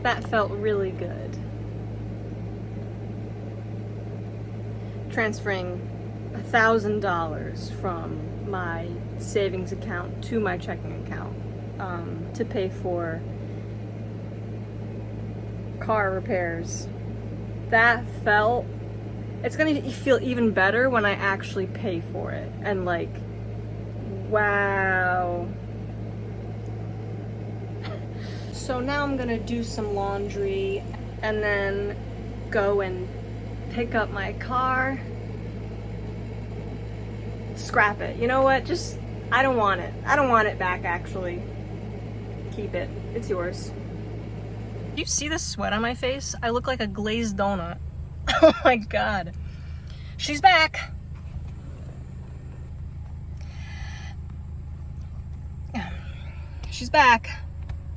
That felt really good. Transferring $1,000 from my savings account to my checking account to pay for car repairs. That felt, it's gonna feel even better when I actually pay for it. And like, wow. So now I'm gonna do some laundry and then go and pick up my car, scrap it. You know what? Just, I don't want it. I don't want it back, actually. Keep it. It's yours. Do you see the sweat on my face? I look like a glazed donut. Oh my god. She's back. She's back.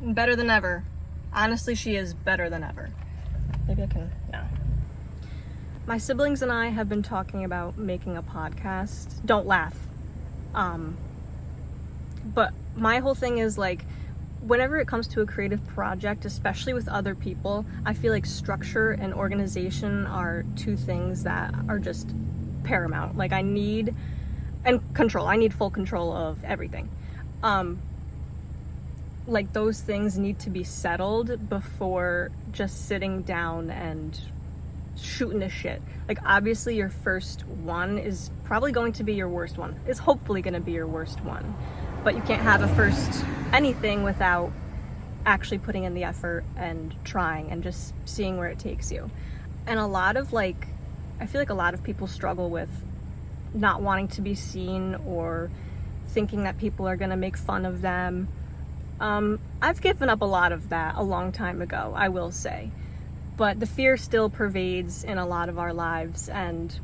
Better than ever. Honestly, she is better than ever. Maybe I can, no. My siblings and I have been talking about making a podcast. Don't laugh. But my whole thing is like, whenever it comes to a creative project, especially with other people, I feel like structure and organization are two things that are just paramount. Like I need, and control. I need full control of everything. Like those things need to be settled before just sitting down and shooting the shit. Like obviously your first one is probably going to be your worst one. It's hopefully going to be your worst one. But you can't have a first anything without actually putting in the effort and trying and just seeing where it takes you. And a lot of like, I feel like a lot of people struggle with not wanting to be seen or thinking that people are going to make fun of them. I've given up a lot of that a long time ago, I will say. But the fear still pervades in a lot of our lives. And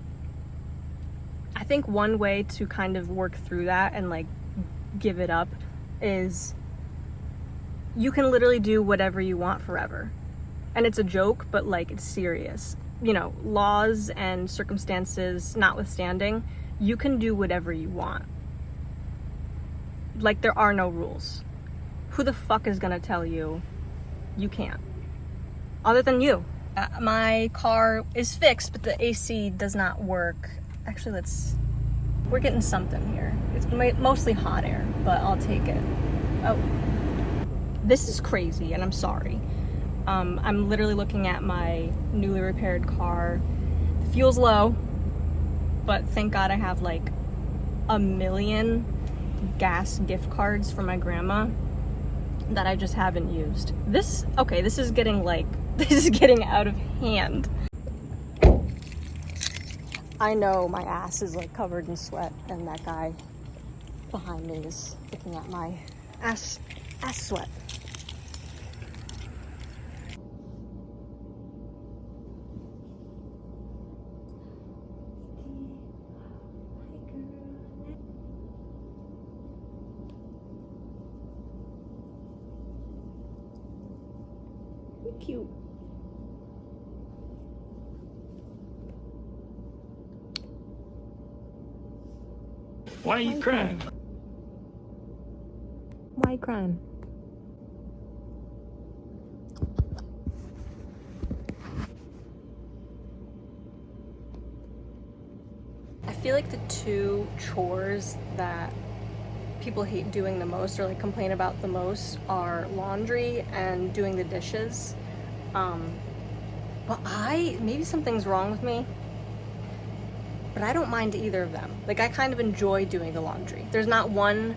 I think one way to kind of work through that and like give it up is you can literally do whatever you want forever. And it's a joke, but like it's serious. You know, laws and circumstances notwithstanding, you can do whatever you want. Like there are no rules. Who the fuck is gonna tell you you can't? Other than you. My car is fixed, but the AC does not work. Actually, we're getting something here. It's mostly hot air, but I'll take it. Oh, this is crazy, and I'm sorry. I'm literally looking at my newly repaired car. The fuel's low, but thank God I have like 1 million gas gift cards from my grandma that I just haven't used. This is getting out of hand. I know my ass is like covered in sweat, and that guy behind me is looking at my ass sweat. Cute. Why are you crying? Why are you crying? I feel like the two chores that people hate doing the most or like complain about the most are laundry and doing the dishes. But maybe something's wrong with me, but I don't mind either of them. Like I kind of enjoy doing the laundry. There's not one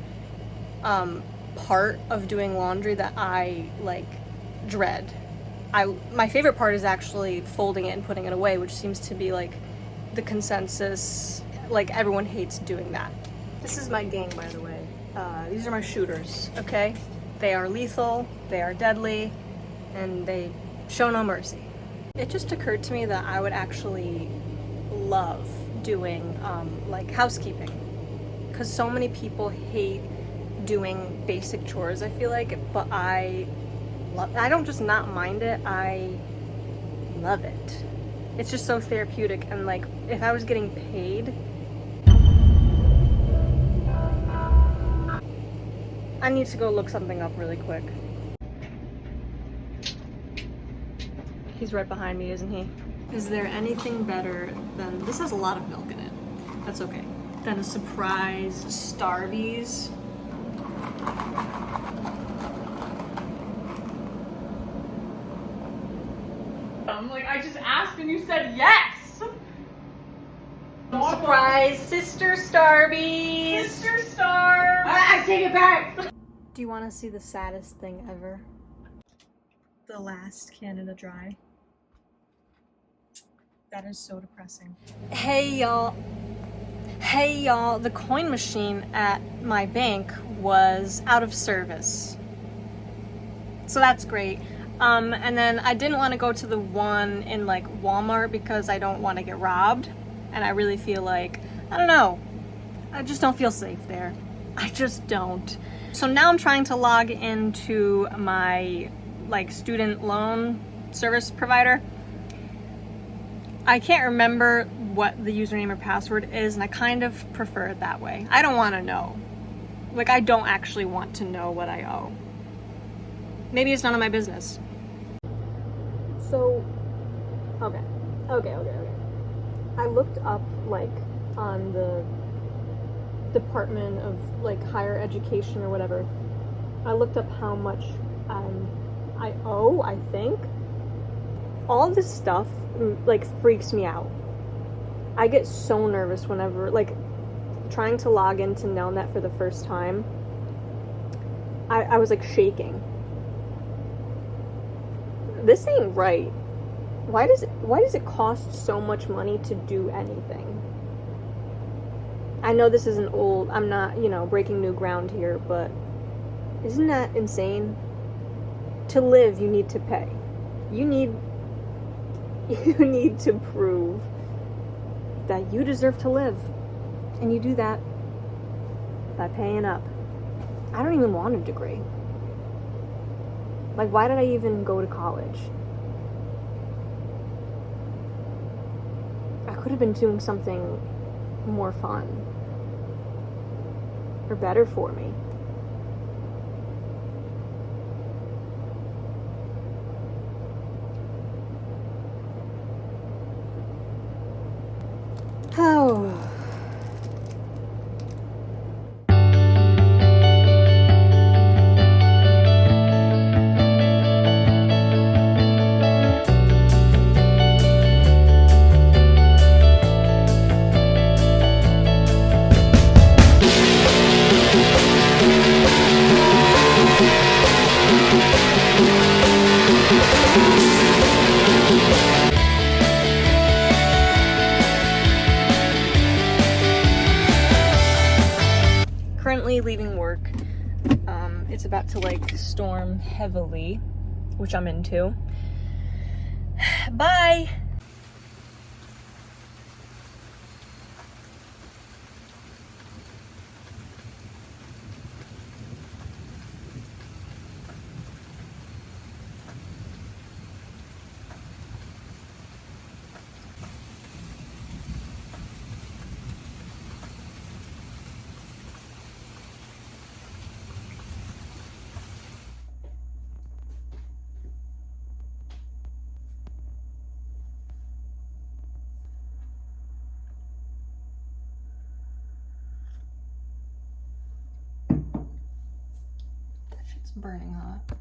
part of doing laundry that I like dread. My favorite part is actually folding it and putting it away, which seems to be like the consensus. Like everyone hates doing that. This is my gang, by the way. These are my shooters, okay? They are lethal, they are deadly, and they show no mercy. It just occurred to me that I would actually love doing like housekeeping, because so many people hate doing basic chores, I feel like, but I don't just not mind it, I love it. It's just so therapeutic, and like if I was getting paid, I need to go look something up really quick. He's right behind me, isn't he? Is there anything better than, this has a lot of milk in it. That's okay. Than a surprise Starbies. Like, I just asked and you said yes! Surprise Sister Starbies! Sister Star! I take it back! Do you want to see the saddest thing ever? The last Canada Dry. That is so depressing. Hey y'all. Hey y'all, the coin machine at my bank was out of service. So that's great. And then I didn't want to go to the one in like Walmart because I don't want to get robbed. And I really feel like, I don't know, I just don't feel safe there. I just don't. So now I'm trying to log into my like student loan service provider. I can't remember what the username or password is, and I kind of prefer it that way. I don't want to know. Like, I don't actually want to know what I owe. Maybe it's none of my business. So, okay. I looked up, like, on the Department of, like, Higher Education or whatever. I looked up how much I owe, I think. All this stuff, like, freaks me out. I get so nervous whenever, like, trying to log into Nelnet for the first time. I was, like, shaking. This ain't right. Why does it cost so much money to do anything? I know this isn't old. I'm not, breaking new ground here, but isn't that insane? To live, you need to pay. You need to prove that you deserve to live. And you do that by paying up. I don't even want a degree. Like, why did I even go to college? I could have been doing something more fun. Or better for me. Oh. Currently leaving work. It's about to like storm heavily, which I'm into. Bye! It's burning hot.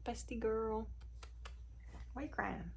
Bestie girl. Why are you crying?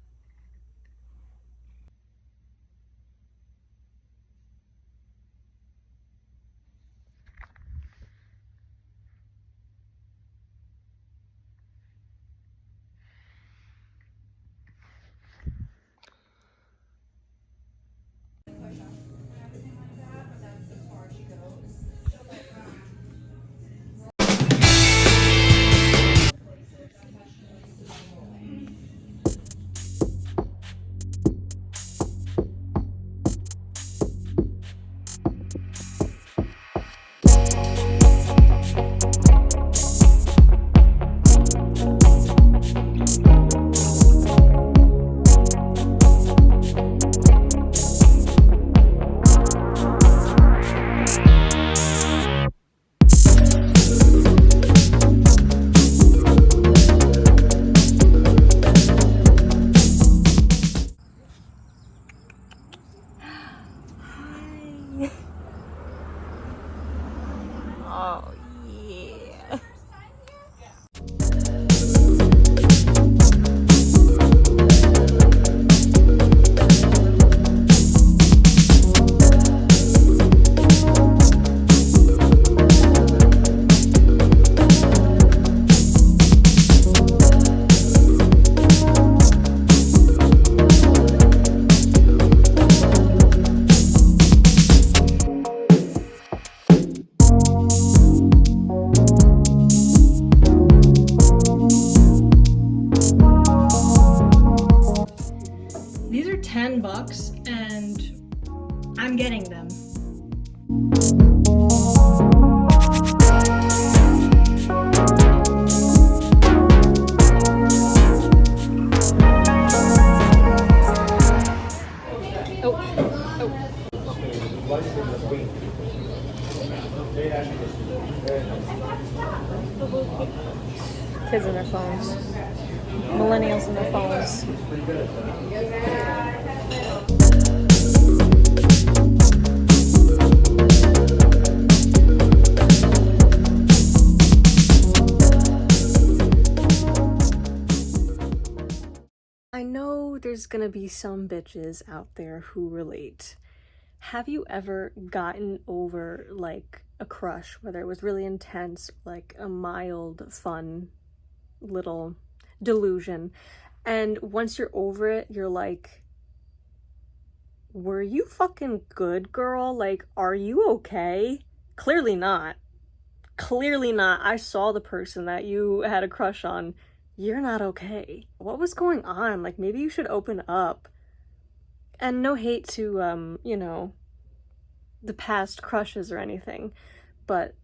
Oh, yeah. These are $10 and I'm getting them. Kids on their phones. Millennials on their phones. I know there's gonna be some bitches out there who relate. Have you ever gotten over like a crush, whether it was really intense, like a mild, fun little delusion, and once you're over it, you're like, were you fucking good, girl? Like, are you okay? Clearly not. Clearly not. I saw the person that you had a crush on. You're not okay. What was going on? Like, maybe you should open up. And no hate to, you know, the past crushes or anything, but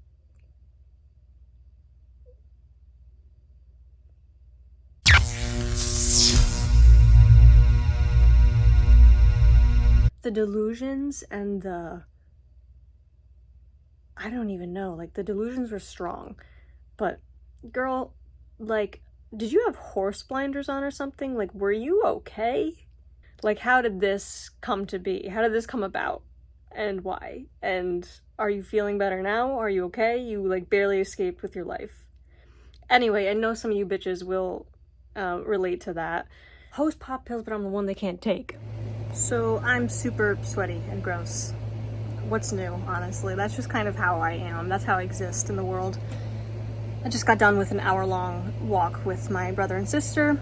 the delusions and I don't even know, like the delusions were strong, but girl, like, did you have horse blinders on or something? Like, were you okay? Like, how did this come to be? How did this come about? And why? And are you feeling better now? Are you okay? You like barely escaped with your life. Anyway, I know some of you bitches will relate to that. Hoes pop pills, but I'm the one they can't take. So I'm super sweaty and gross. What's new, honestly? That's just kind of how I am. That's how I exist in the world. I just got done with an hour-long walk with my brother and sister.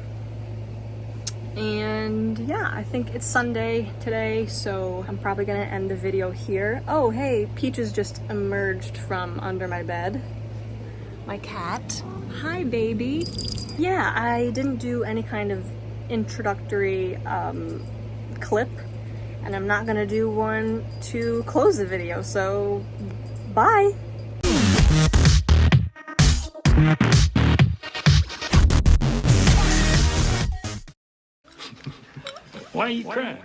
And yeah, I think it's Sunday today, so I'm probably gonna end the video here. Oh, hey, Peaches just emerged from under my bed. My cat. Hi, baby. Yeah, I didn't do any kind of introductory clip, and I'm not gonna do one to close the video, so bye. Why are you crying?